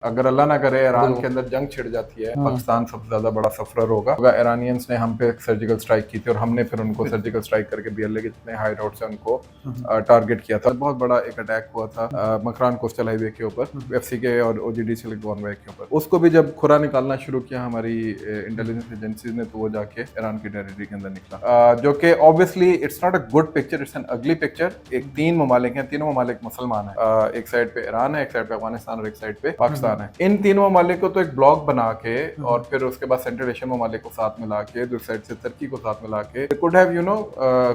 अगर अल्लाह ना करे ईरान बिल्कुल। के अंदर जंग छिड़ जाती है, हुँ। पाकिस्तान सबसे ज़्यादा बड़ा सफरर होगा। ईरानियंस ने हम पे सर्जिकल स्ट्राइक की थी और हमने फिर उनको बिल्कुल। सर्जिकल स्ट्राइक करके बीएलए के जितने हाई रोड्स हैं उनको हुँ, हुँ। टारगेट किया था। बहुत बड़ा एक अटैक हुआ था मकरान कोस्टल हाईवे के ऊपर, हुँ, हुँ। एफसी के और ओजीडी सिलिकॉन वैली के ऊपर। उसको भी जब खुरा निकालना शुरू किया हमारी इंटेलिजेंस एजेंसीज ने, तो वो जाके ईरान की टेरिटरी के अंदर निकला, जो कि obviously it's not a good picture, it's an अगली पिक्चर। एक तीन ममालिक हैं, तीनों ममालिक मुसलमान हैं, एक साइड पे ईरान है, एक साइड पे अफगानिस्तान और एक साइड पे पाकिस्तान है। इन तीनों ममालिक को तो एक ब्लॉक बना के और फिर उसके बाद सेंट्रल एशियन ममालिक को साथ मिला के, दूसरी साइड से तुर्की को साथ मिला के, could have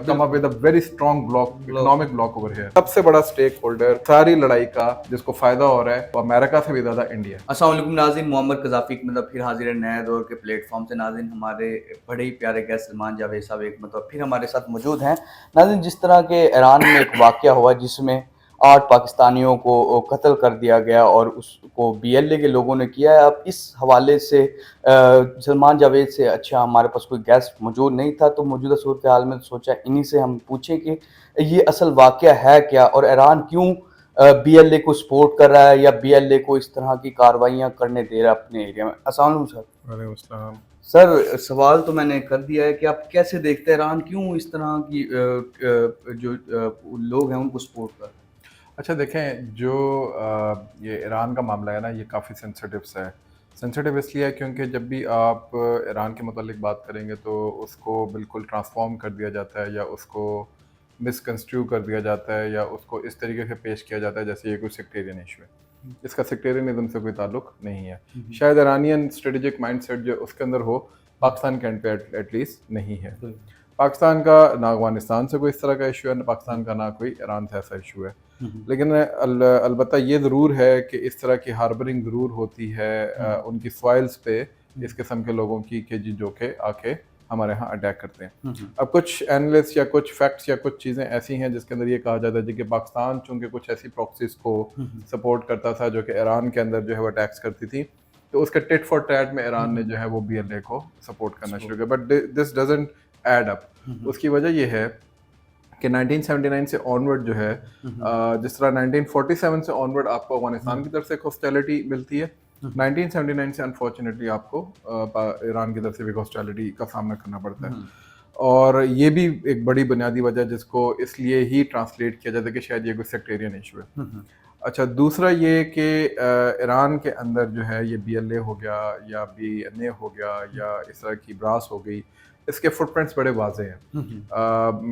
come up with a very strong block, economic block over here. सबसे बड़ा स्टेक होल्डर सारी लड़ाई का जिसको फायदा हो रहा है वो अमेरिका से भी ज्यादा इंडिया है। अस्सलाम वालेकुम नाज़रीन, मोहम्मद क़ज़ाफ़ी की मतलब फिर हाजिर है नए दौर के प्लेटफॉर्म से। नाज़रीन, हमारे बड़े ही प्यारे गेस्ट सलमान जावेद साहब एक मतलब फिर हमारे साथ मौजूद हैं। नाज़रीन, जिस तरह के ईरान में एक वाक़या हुआ जिसमें 8 पाकिस्तानियों को कत्ल कर दिया गया और उसको बीएलए के लोगों ने किया है। अब इस हवाले से सलमान जावेद से अच्छा हमारे पास कोई गेस्ट मौजूद नहीं था, तो मौजूदा सूरत हाल में सोचा इन्हीं से हम पूछें कि ये असल वाक़या है क्या और ईरान क्यों बीएलए को सपोर्ट कर रहा है या बीएलए को इस तरह की कार्रवाइयाँ करने दे रहा है अपने एरिया में। अस्सलाम वालेकुम सर। वालेकुम अस्सलाम। सर, सवाल तो मैंने कर दिया है कि आप कैसे देखते हैं ईरान क्यों इस तरह की लोग हैं उनको सपोर्ट कर रहे हैं? अच्छा देखें, जो ये ईरान का मामला है ना, ये काफ़ी सेंसिटिव सा है। सेंसिटिव इसलिए है क्योंकि जब भी आप ईरान के मतलब बात करेंगे तो उसको बिल्कुल ट्रांसफॉर्म कर दिया जाता है या उसको मिसकंस्ट्रू कर दिया जाता है या उसको इस तरीके से पेश किया जाता है जैसे ये कोई सेक्टेरियन इशू है। इसका सेक्टेरियनिज्म से कोई ताल्लुक नहीं है। शायद ईरानियन स्ट्रेटेजिक माइंडसेट जो उसके अंदर हो, पाकिस्तान के एंड पे एटलीस्ट नहीं है। पाकिस्तान का ना अफगानिस्तान से कोई इस तरह का इशू है, ना पाकिस्तान का ना कोई ईरान से ऐसा इशू है। लेकिन अलबत्ता ये ज़रूर है कि इस तरह की हार्बरिंग ज़रूर होती है उनकी सॉइल्स पे इस किस्म के लोगों की कि जो के आके हमारे यहाँ अटैक करते हैं। अब कुछ एनालिस्ट या कुछ फैक्ट्स या कुछ चीज़ें ऐसी हैं जिसके अंदर ये कहा जाता है कि पाकिस्तान चूँकि कुछ ऐसी प्रॉक्सीज को सपोर्ट करता था जो कि ईरान के अंदर जो है वो अटैक्स करती थी, तो उसके टिट फॉर टैट में ईरान ने जो है वो बीएलए को सपोर्ट करना शुरू किया, but this doesn't add up. उसकी वजह ये है कि 1979 से ऑनवर्ड जो है जिस तरह 1947 से ऑनवर्ड आपको अफगानिस्तान की तरफ से हॉस्टिलिटी मिलती है, 1979 से अनफॉर्चुनेटली आपको ईरान की तरफ से भी हॉस्टिलिटी का सामना करना पड़ता है। और ये भी एक बड़ी बुनियादी वजह जिसको इसलिए ही ट्रांसलेट किया जाता है कि शायद ये कोई सेक्टेरियन इशू है। अच्छा, दूसरा ये कि ईरान के अंदर जो है ये बीएलए हो गया या बीएनए हो गया या इस तरह की ब्रास हो गई, इसके फुटप्रिंट्स बड़े वाज़ेह हैं।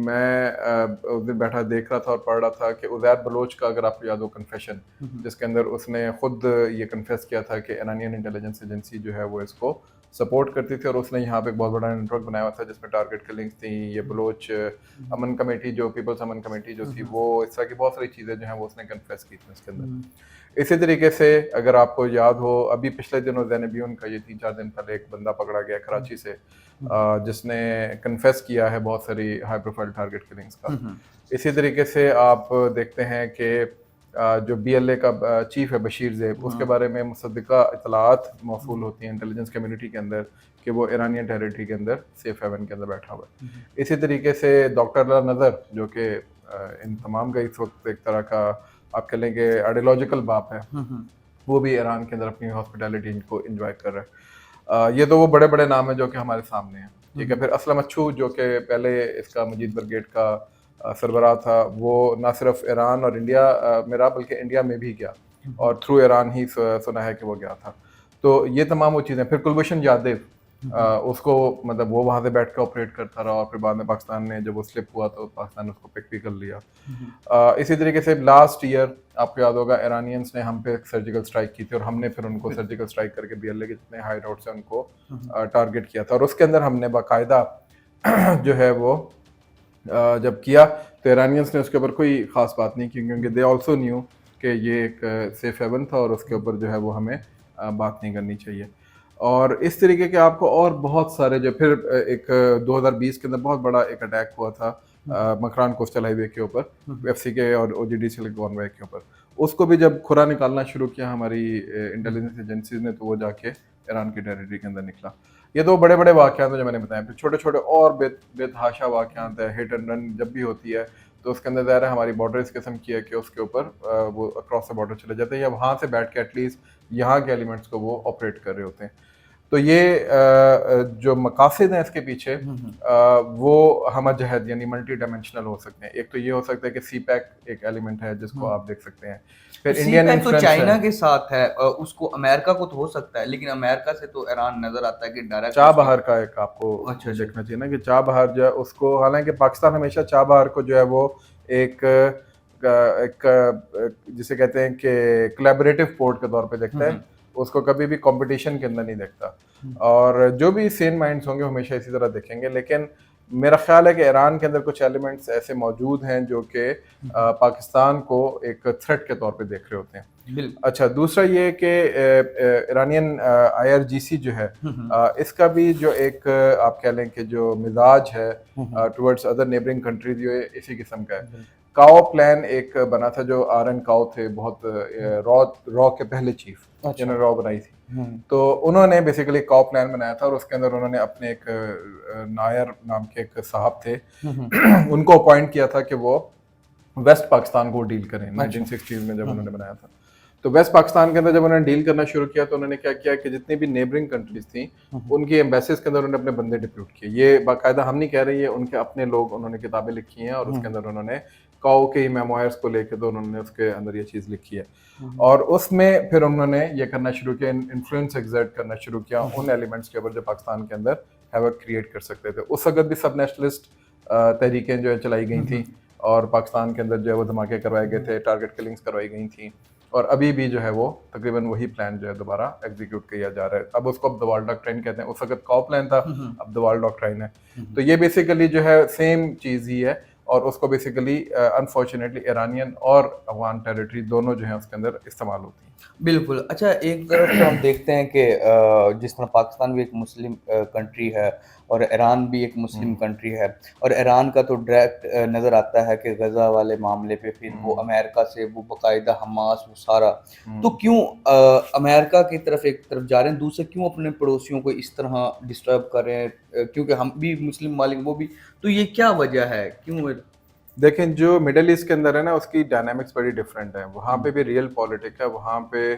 मैं उस दिन बैठा देख रहा था और पढ़ रहा था कि उज़ैर बलोच का, अगर आपको याद हो, कन्फेशन, जिसके अंदर उसने खुद ये कन्फेस किया था कि ईरानियन इंटेलिजेंस एजेंसी जो है वो इसको सपोर्ट करती थी और उसने यहाँ पे एक बहुत बड़ा नेटवर्क बनाया हुआ था जिसमें टारगेट किलिंग्स थी। ये बलोच अमन कमेटी, जो पीपल्स अमन कमेटी जो थी, वो इस तरह की बहुत सारी चीज़ें जो हैं वो उसने कन्फेस की थी उसके अंदर। इसी तरीके से अगर आपको याद हो, अभी पिछले दिनों ज़ैनबियून का ये 3-4 दिन पहले एक बंदा पकड़ा गया कराची से, जिसने कन्फेस किया है बहुत सारी हाई प्रोफाइल टारगेट किलिंग्स का। इसी तरीके से आप देखते हैं कि जो बीएलए का चीफ है बशीर ज़ेब, उसके बारे में मुसद्दिका इतलात मौसूल होती हैं इंटेलिजेंस कम्युनिटी के अंदर कि वो ईरानियन टेरिटरी के अंदर सेफ हेवन के अंदर बैठा हुआ है। इसी तरीके से डॉक्टर नज़र, जो कि इन तमाम का इस वक्त एक तरह का आप कह लेंगे आइडियोलॉजिकल बाप है, वो भी ईरान के अंदर अपनी हॉस्पिटैलिटी को इंजॉय कर रहा है। ये तो वो बड़े बड़े नाम हैं जो कि हमारे सामने हैं, ठीक है। फिर असलम अच्छू, जो कि पहले इसका मजीद ब्रिगेड का सरबराह था, वो ना सिर्फ ईरान और इंडिया में रहा बल्कि इंडिया में भी गया और थ्रू ईरान ही सुना है कि वो गया था। तो ये तमाम वो चीज़ें। फिर कुलभूषण यादव, उसको मतलब वो वहाँ से बैठ के ऑपरेट करता रहा और फिर बाद में पाकिस्तान ने जब वो स्लिप हुआ तो पाकिस्तान ने उसको पिक भी कर लिया। इसी तरीके से लास्ट ईयर आपको याद होगा ईरानियंस ने हम पे सर्जिकल स्ट्राइक की थी और हमने फिर उनको सर्जिकल स्ट्राइक करके बीएलए के जितने हाई रोड्स हैं उनको टारगेट किया था और उसके अंदर हमने बाकायदा जो है वो जब किया तो ईरानियंस ने उसके ऊपर कोई ख़ास बात नहीं की क्योंकि दे ऑल्सो न्यू कि ये एक सेफ हेवन था और उसके ऊपर जो है वो हमें बात नहीं करनी चाहिए। और इस तरीके के आपको और बहुत सारे जो फिर एक 2020 के अंदर बहुत बड़ा एक अटैक हुआ था मकरान कोस्टल हाईवे के ऊपर, एफसी के और ओजीडी सिलिकॉन वैली के ऊपर। उसको भी जब खुरा निकालना शुरू किया हमारी इंटेलिजेंस एजेंसीज ने, तो वो जाके ईरान की टेरिटरी के अंदर निकला। ये दो बड़े बड़े वाक़यात हैं जो मैंने बताए। फिर छोटे छोटे और बेतहाशा वाक़यात है, हिट एंड रन जब भी होती है تو اس کے اندر ظاہر ہے ہماری بارڈر اس قسم کی ہے کہ اس کے اوپر وہ اکراس دا بارڈر چلے جاتے ہیں یا وہاں سے بیٹھ کے ایٹ لیسٹ یہاں کے ایلیمنٹس کو وہ آپریٹ کر رہے ہوتے ہیں. تو یہ جو مقاصد ہیں اس کے پیچھے وہ ہمہ جہت یعنی ملٹی ڈائمینشنل ہو سکتے ہیں. ایک تو یہ ہو سکتا ہے کہ سی پیک ایک ایلیمنٹ ہے جس کو آپ دیکھ سکتے ہیں. پھر سی انڈین پیک تو انفلوئنس چائنا ہے. کے ساتھ ہے، اس کو امریکہ کو تو ہو سکتا ہے، لیکن امریکہ سے تو ایران نظر آتا ہے کہ ڈائریکٹ چاہ بہار کا ایک آپ کو اچھا دیکھنا چاہیے نا کہ چاہ بہار جو ہے اس کو، حالانکہ پاکستان ہمیشہ چاہ بہار کو جو ہے وہ ایک جسے کہتے ہیں کہ کولیبریٹو پورٹ کے طور پہ دیکھتا ہے، اس کو کبھی بھی کمپٹیشن کے اندر نہیں دیکھتا. اور جو بھی سین مائنڈس ہوں گے ہمیشہ اسی طرح دیکھیں گے. لیکن میرا خیال ہے کہ ایران کے اندر کچھ ایلیمنٹس ایسے موجود ہیں جو کہ پاکستان کو ایک تھریٹ کے طور پہ دیکھ رہے ہوتے ہیں. بالکل. اچھا، دوسرا یہ کہ ایرانین آئی آر جی سی جو ہے اس کا بھی جو ایک آپ کہہ لیں کہ جو مزاج ہے ٹورڈز ادر نیبرنگ کنٹریز جو اسی قسم کا ہے. کاؤ پلان ایک بنا تھا جو آر این کاؤ تھے، بہت را کے پہلے چیف جنہوں نے را بنائی تھی. تو انہوں نے بیسیکلی کاؤ پلان بنایا تھا اور اس کے اندر انہوں نے اپنے ایک نائر نام کے ایک صاحب تھے ان کو اپوائنٹ کیا تھا کہ وہ ویسٹ پاکستان کو ڈیل کریں 1960s میں جب انہوں نے بنایا تھا. تو ویسٹ پاکستان کے اندر جب انہوں نے ڈیل کرنا شروع کیا تو انہوں نے کیا کیا کہ جتنی بھی نیبرنگ کنٹریز تھیں ان کی ایمبیسیز کے اندر انہوں نے اپنے بندے ڈپیوٹ کیے. یہ باقاعدہ ہم نہیں کہہ رہے، یہ ان کے اپنے لوگ انہوں نے کتابیں لکھی ہیں اور اس کے اندر انہوں نے کاؤ کے میموائرس کو لے کے تو انہوں نے اس کے اندر یہ چیز لکھی ہے. اور اس میں پھر انہوں نے یہ کرنا شروع کیا، انفلوئنس ایگزرٹ کرنا شروع کیا ان ایلیمنٹس کے اوپر جو پاکستان کے اندر ہیوک کریٹ کر سکتے تھے. اس وقت بھی سب نیشنلسٹ تحریکیں جو ہے چلائی گئی تھیں اور پاکستان کے اندر جو ہے وہ دھماکے کروائے گئے تھے، ٹارگٹ کلنگز کروائی گئی تھیں. اور ابھی بھی جو ہے وہ تقریباً وہی پلان جو ہے دوبارہ ایگزیکیوٹ کیا جا رہا ہے. اب اس کو اب دوال ڈاکٹرائن کہتے ہیں، اس وقت کاؤ پلان تھا، اب دوال ڈاکٹرائن ہے. تو یہ بیسیکلی جو ہے سیم چیز ہی ہے اور اس کو بیسیکلی انفارچونیٹلی ایرانین اور افغان ٹیریٹری دونوں جو ہیں اس کے اندر استعمال ہوتی ہیں. بالکل. اچھا، ایک طرف تو ہم دیکھتے ہیں کہ جس طرح پاکستان بھی ایک مسلم کنٹری ہے اور ایران بھی ایک مسلم کنٹری ہے، اور ایران کا تو ڈائریکٹ نظر آتا ہے کہ غزہ والے معاملے پہ پھر وہ امریکہ سے وہ باقاعدہ حماس وہ سارا، تو کیوں امریکہ کی طرف ایک طرف جا رہے ہیں، دوسرے کیوں اپنے پڑوسیوں کو اس طرح ڈسٹرب کر رہے ہیں؟ کیونکہ ہم بھی مسلم ممالک وہ بھی، تو یہ کیا وجہ ہے کیوں؟ دیکھیں جو مڈل ایسٹ کے اندر ہے نا اس کی ڈائنامکس بڑی ڈفرینٹ ہے. وہاں پہ بھی ریئل پالیٹک ہے، وہاں پہ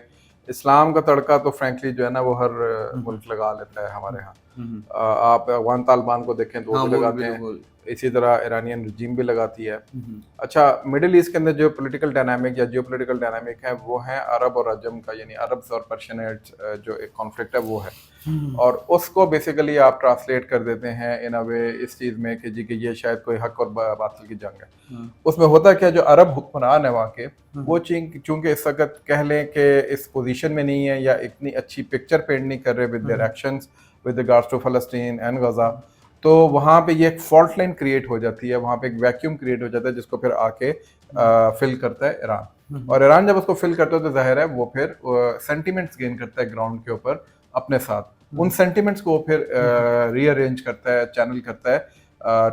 اسلام کا تڑکا تو فرینکلی جو ہے نا وہ ہر ملک لگا لیتا ہے ہمارے ہاں. آپ افغان طالبان کو دیکھیں تو وہ بھی لگاتے ہیں، اسی طرح ایرانین رجیم بھی لگاتی ہے. اچھا، مڈل ایسٹ کے اندر جو پولیٹیکل ڈائنامک یا جیو پولیٹیکل ڈائنامک ہے وہ ہیں عرب اور عجم کا، یعنی عربز اور پرشینیٹس جو ایک کانفلکٹ ہے وہ ہے. اور اس کو بیسیکلی آپ ٹرانسلیٹ کر دیتے ہیں ان اے وے اس چیز میں کہ جی کہ یہ شاید کوئی حق اور باطل کی جنگ ہے. اس میں ہوتا کیا، جو عرب حکمران ہے وہاں کے وہ چونکہ اس وقت کہہ لیں کہ اس پوزیشن میں نہیں ہے یا اتنی اچھی پکچر پینٹ نہیں کر رہے with their actions with regards to فلسطین اینڈ غزہ، تو وہاں پہ یہ ایک فالٹ لائن کریٹ ہو جاتی ہے، وہاں پہ ایک ویکیوم کریٹ ہو جاتا ہے جس کو پھر آ کے فل کرتا ہے ایران. اور ایران جب اس کو فل کرتا ہے تو ظاہر ہے وہ پھر سینٹیمنٹس گین کرتا ہے گراؤنڈ کے اوپر اپنے ساتھ. ان سینٹیمنٹس کو وہ پھر ری ارینج کرتا ہے، چینل کرتا ہے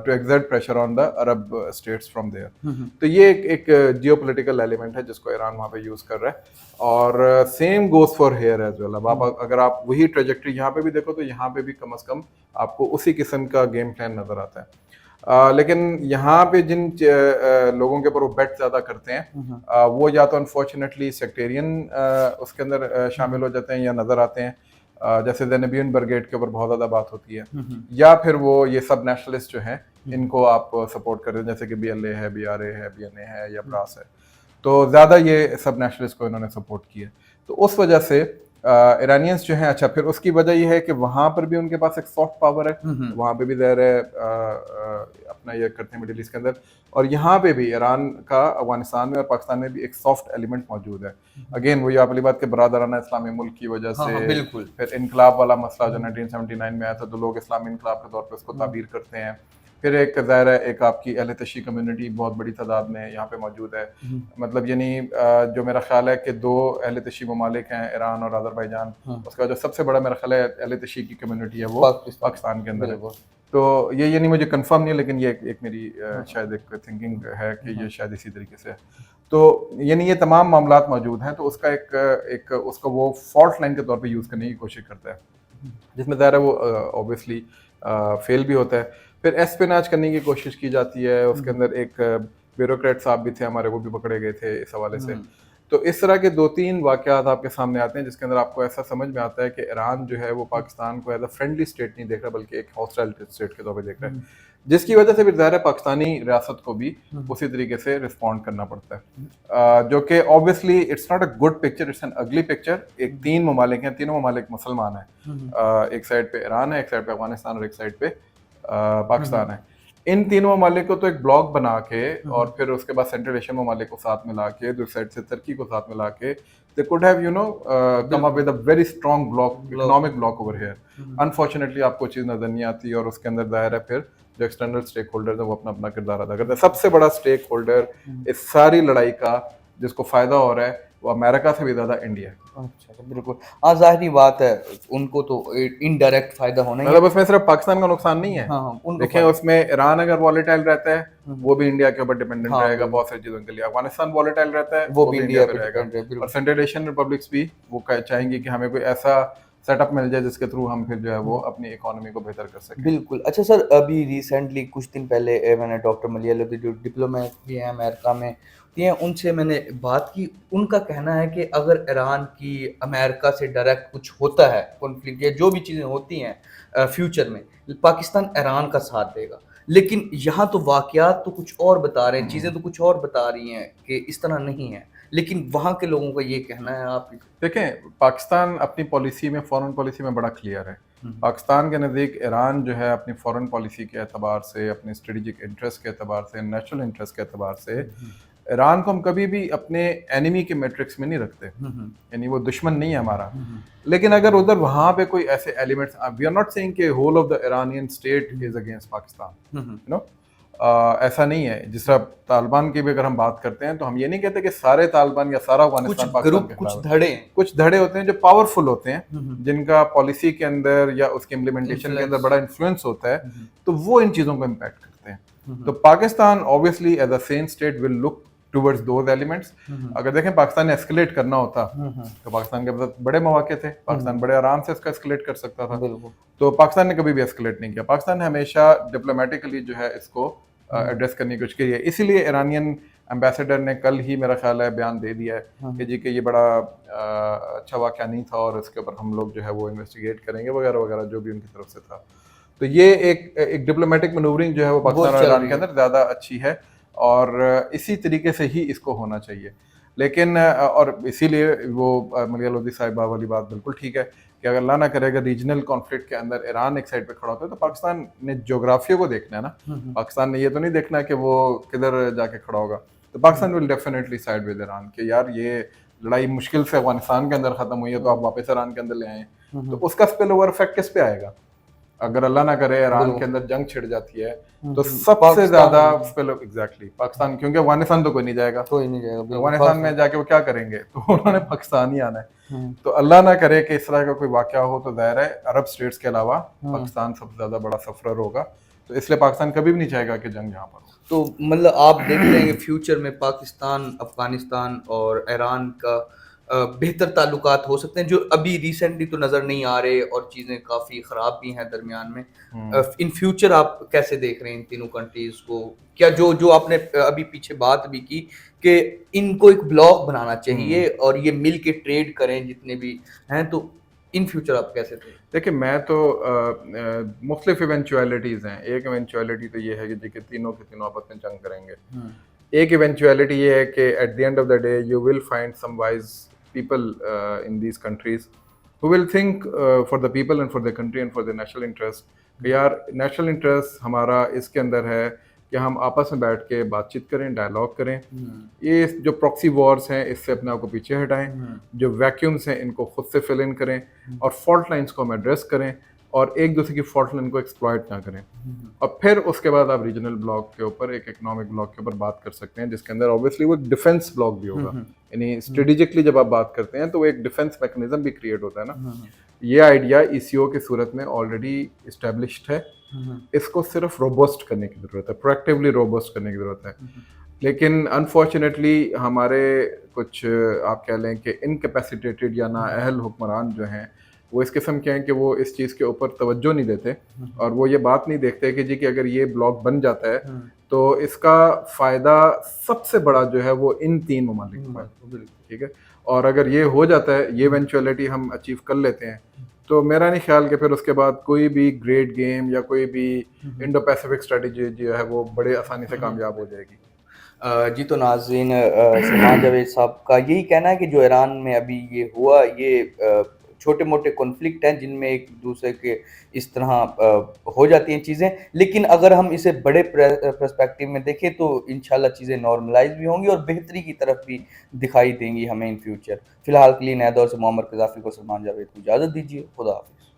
to exert pressure on the Arab states from there. تو یہ ایک جیو پولیٹیکل ایلیمنٹ ہے جس کو ایران وہاں پہ یوز کر رہا ہے. اور same goes for here as well. اب آپ اگر آپ وہی ٹریجیکٹری یہاں پہ بھی دیکھو تو یہاں پہ بھی کم از کم آپ کو اسی قسم کا گیم پلان نظر آتا ہے. لیکن یہاں پہ جن لوگوں کے اوپر وہ بیٹ زیادہ کرتے ہیں وہ یا تو انفارچونیٹلی سیکٹیرین اس کے اندر شامل ہو جاتے ہیں یا نظر آتے ہیں، جیسے زینبیون برگیڈ کے اوپر بہت زیادہ بات ہوتی ہے، یا پھر وہ یہ سب نیشنلسٹ جو ہیں ان کو آپ سپورٹ کر رہے ہیں، جیسے کہ بی ایل اے ہے، بی آر اے ہے، بی این اے ہے یا براس ہے. تو زیادہ یہ سب نیشنلسٹ کو انہوں نے سپورٹ کیا. تو اس وجہ سے ایرانینس جو ہیں، اچھا پھر اس کی وجہ یہ ہے کہ وہاں پر بھی ان کے پاس ایک سافٹ پاور ہے، وہاں پہ بھی ظاہر ہے اپنا یہ کرتے ہیں مڈل ایسٹ کے اندر، اور یہاں پہ بھی ایران کا افغانستان میں اور پاکستان میں بھی ایک سافٹ ایلیمنٹ موجود ہے. اگین وہی آپ والی بات کہ برادرانہ اسلامی ملک کی وجہ سے بالکل. پھر انقلاب والا مسئلہ جو 1979 میں آیا تھا تو لوگ اسلامی انقلاب کے طور پہ اس کو تعبیر کرتے ہیں. پھر ایک ظاہر ہے ایک آپ کی اہل تشیع کمیونٹی بہت بڑی تعداد میں یہاں پہ موجود ہے. مطلب یعنی جو میرا خیال ہے کہ 2 اہل تشیع ممالک ہیں، ایران اور آذربائیجان، اس کا جو سب سے بڑا میرا خیال ہے اہل تشیع کی کمیونٹی ہے وہ پاکستان کے اندر ہے. تو یہ یعنی مجھے کنفرم نہیں ہے لیکن یہ ایک میری شاید ایک تھنکنگ ہے کہ یہ شاید اسی طریقے سے ہے. تو یعنی یہ تمام معاملات موجود ہیں، تو اس کا ایک اس کو وہ فالٹ لائن کے طور پہ یوز کرنے کی کوشش کرتا ہے، جس میں ظاہر ہے وہ اوبویسلی فیل بھی ہوتا ہے. پھر اسپیناج کرنے کی کوشش کی جاتی ہے، اس کے اندر ایک ब्यूरोक्रेट साहब भी थे हमारे, वो भी पकड़े गए थे इस हवाले से। तो इस तरह के 2-3 वाक़यात आपके सामने आते हैं जिसके अंदर आपको ऐसा समझ में आता है कि ईरान जो है वो पाकिस्तान को एज़ अ फ्रेंडली स्टेट नहीं देख रहा, बल्कि एक हॉस्टाइल स्टेट के तौर पे देख रहा है। जिसकी वजह से फिर ज़ाहिर है पाकिस्तानी रियासत को भी उसी तरीके से रिस्पॉन्ड करना पड़ता है। जो कि obviously it's not a good picture, it's an अगली पिक्चर। एक 3 ममालिक हैं, तीनों ममालिक मुसलमान हैं। एक साइड पे ईरान है, एक साइड पे अफ़गानिस्तान और एक साइड पे पाकिस्तान है। इन तीनों ममालिक को तो एक ब्लॉक बना के और फिर उसके बाद सेंट्रल एशियन ममालिक को साथ मिला के, दूसरी साइड से तुर्की को साथ मिला के, they could have come up with a very strong block, economic block over here. Unfortunately आपको चीज़ नज़र नहीं आती और उसके अंदर ज़ाहिर है फिर जो एक्सटर्नल स्टेक होल्डर्स हैं वो अपना अपना किरदार अदा करते हैं। सबसे बड़ा स्टेक होल्डर इस सारी लड़ाई का जिसको फ़ायदा हो रहा है वो अमेरिका से भी ज़्यादा इंडिया है। अच्छा, बिल्कुल। हाँ, ज़ाहिर बात है, उनको तो इनडायरेक्ट फ़ायदा होना ही है। मतलब उसमें सिर्फ पाकिस्तान का नुकसान नहीं है। हाँ, उनको देखें उसमें ईरान अगर वॉलेटाइल रहता है वो भी इंडिया के ऊपर डिपेंडेंट हाँ, रहेगा बहुत सारी चीज़ों के लिए। अफगानिस्तान वॉलेटाइल रहता है वो वो भी भी इंडिया इंडिया पे पे रहेगा। डिपेंड है, बिल्कुल। और सेंट्रल एशियन रिपब्लिक्स भी वो चाहेंगी कि हमें कोई ऐसा सेटअप मिल जाए जिसके थ्रू हम फिर जो है वो अपनी इकोनॉमी को बेहतर कर सकें। बिल्कुल। अच्छा सर, अभी रिसेंटली कुछ दिन पहले मैंने डॉक्टर मलिया लोधी जो डिप्लोमेट भी हैं अमेरिका में, होती हैं, उनसे मैंने बात की। उनका कहना है कि अगर ईरान की अमेरिका से डायरेक्ट कुछ होता है कॉन्फ्लिक्ट या जो भी चीज़ें होती हैं फ्यूचर में, पाकिस्तान ईरान का साथ देगा। लेकिन यहाँ तो वाक़यात तो कुछ और बता रहे हैं, चीज़ें तो कुछ और बता रही हैं कि इस तरह नहीं है। लेकिन वहाँ के लोगों का ये कहना है। आप देखें पाकिस्तान अपनी पॉलिसी में, फॉरेन पॉलिसी में बड़ा क्लियर है। पाकिस्तान के नज़दीक ईरान जो है अपनी फॉरेन पॉलिसी के एतबार से, अपने स्ट्रेटेजिक इंटरेस्ट के एतबार से, नेशनल इंटरेस्ट के एतबार से ईरान को हम कभी भी अपने एनिमी के मैट्रिक्स में नहीं रखते, यानी वो दुश्मन नहीं है हमारा। लेकिन अगर उधर वहाँ पे कोई ऐसे elements, we are not saying कि whole of the Iranian state is against Pakistan, you know, ऐसा नहीं है। जिस तरह तालिबान की भी अगर हम बात करते हैं तो हम ये नहीं कहते कि सारे तालिबान या सारा अफगानिस्तान कुछ पाकिस्तान ग्रुप, के कुछ खिलाफ है। धड़े, कुछ धड़े होते हैं जो पावरफुल होते हैं, जिनका पॉलिसी के अंदर या उसके इम्प्लीमेंटेशन के अंदर बड़ा इन्फ्लुएंस होता है, तो वो इन चीज़ों को इम्पैक्ट करते हैं। तो Pakistan obviously as a same state will look towards those elements. अगर देखें पाकिस्तान ने एस्केलेट करना होता तो पाकिस्तान के पास बड़े मौके थे, पाकिस्तान बड़े आराम से इसका एस्केलेट कर सकता था। तो पाकिस्तान ने कभी भी एस्केलेट नहीं किया। पाकिस्तान ने हमेशा डिप्लोमेटिकली जो है इसको एड्रेस करने की कोशिश की है। इसीलिए ईरानियन एम्बेसडर ने कल ही मेरा ख्याल है बयान दे दिया है कि जी कि ये बड़ा अच्छा वाक़या नहीं था और इसके ऊपर हम लोग जो है वो इन्वेस्टिगेट करेंगे वगैरह वगैरह, जो भी उनकी तरफ से था। तो ये एक डिप्लोमेटिक मैनूवरिंग जो है वो पाकिस्तान और ईरान के अंदर ज़्यादा अच्छी है और इसी तरीके से ही इसको होना चाहिए। लेकिन और इसीलिए वो मलिया लोधी साहिबा वाली बात बिल्कुल ठीक है कि अगर अल्लाह ना करे अगर रीजनल कॉन्फ्लिक्ट के अंदर ईरान एक साइड पे खड़ा होता है तो पाकिस्तान ने ज्योग्राफिया को देखना है ना। पाकिस्तान ने ये तो नहीं देखना कि वो किधर जाके खड़ा होगा। तो Pakistan will definitely side with Iran कि यार ये लड़ाई मुश्किल से अफगानिस्तान के अंदर खत्म हुई है तो आप वापस ईरान के अंदर ले आए। तो उसका स्पिल ओवर इफेक्ट किस पे आएगा? अगर अल्लाह ना करे ईरान के अंदर जंग छिड़ जाती है तो सबसे ज्यादा स्पिल एग्जैक्टली पाकिस्तान, क्योंकि अफगानिस्तान तो कोई नहीं जाएगा। अफगानिस्तान में जाके वो क्या करेंगे? तो उन्होंने पाकिस्तान ही आना है। तो अल्लाह ना करे कि इस तरह का कोई वाकया हो तो ज़ाहिर है अरब स्टेट्स के अलावा पाकिस्तान सबसे ज़्यादा बड़ा सफरर होगा। तो इसलिए पाकिस्तान कभी भी नहीं चाहेगा कि जंग यहाँ पर हो। तो मतलब आप देख रहे हैं कि फ्यूचर में पाकिस्तान, अफगानिस्तान और ईरान का बेहतर ताल्लुकात हो सकते हैं, जो अभी रिसेंटली तो नज़र नहीं आ रहे और चीज़ें काफ़ी ख़राब भी हैं दरमियान में। इन फ्यूचर आप कैसे देख रहे हैं इन तीनों कंट्रीज़ को? क्या जो जो आपने अभी पीछे बात भी की कि इनको एक ब्लॉक बनाना चाहिए और ये मिल के ट्रेड करें जितने भी हैं, तो इन फ्यूचर आप कैसे देखें? देखिए मैं तो मुख्तलिफ इवेंचुअलिटीज़ हैं। एक इवेंचुअलिटी तो ये है कि देखिए तीनों के तीनों आपस में जंग करेंगे। एक इवेंचुअलिटी ये है कि at the end of the day you will find some wise people in these countries who will think for the people and for the country and for the national interest कि यार national interest हमारा इसके अंदर है कि हम आपस में बैठ के बातचीत करें, डायलॉग करें। ये जो प्रॉक्सी वॉर्स हैं इससे अपने आप को पीछे हटाएं, जो वैक्यूम्स हैं इनको खुद से फिल इन करें और फॉल्ट लाइंस को हम एड्रेस करें और एक दूसरे की फॉल्ट लाइन को एक्सप्लॉइट ना करें। और फिर उसके बाद आप रीजनल ब्लॉक के ऊपर, एक इकोनॉमिक ब्लॉक के ऊपर बात कर सकते हैं जिसके अंदर ऑब्वियसली वो डिफेंस ब्लॉक भी होगा। यानी स्ट्रेटेजिकली जब आप बात करते हैं तो वो एक डिफेंस मैकेनिज्म भी क्रिएट होता है ना। ये आइडिया ईसीओ की सूरत में ऑलरेडी इस्टेब्लिश्ड है। इसको सिर्फ रोबस्ट करने की ज़रूरत है, प्रोएक्टिवली रोबस्ट करने की ज़रूरत है। लेकिन अनफॉर्चुनेटली हमारे कुछ आप कह लें कि इनकैपेसिटेटेड या नाअहल हुक्मरान जो हैं وہ इस किस्म के हैं कि वो इस चीज़ के ऊपर तवज्जो नहीं देते और वो ये बात नहीं देखते कि जी कि अगर ये ब्लॉक बन जाता है तो इसका फ़ायदा सबसे बड़ा जो है वो इन 3 ममालिक को है, ठीक है? और अगर ये हो जाता है, ये इवेंचुअलिटी हम अचीव कर लेते हैं, तो मेरा नहीं ख्याल कि फिर उसके बाद कोई भी ग्रेट गेम या कोई भी इंडो पैसिफिक स्ट्रेटजी जो है वो बड़े आसानी से कामयाब हो जाएगी। जी तो नाज़रीन, सलमान जावेद साहब का यही कहना है कि जो ईरान में अभी ये हुआ, ये छोटे मोटे कॉन्फ्लिक्ट हैं जिनमें एक दूसरे के इस तरह हो जाती हैं चीज़ें, लेकिन अगर हम इसे बड़े पर्सपेक्टिव में देखें तो इंशाल्लाह चीज़ें नॉर्मलाइज भी होंगी और बेहतरी की तरफ भी दिखाई देंगी हमें इन फ्यूचर। फिलहाल के लिए नए दौर से मोहम्मद कज़ाफ़ी को सलमान जावेद को इजाज़त दीजिए। खुदा हाफिज़।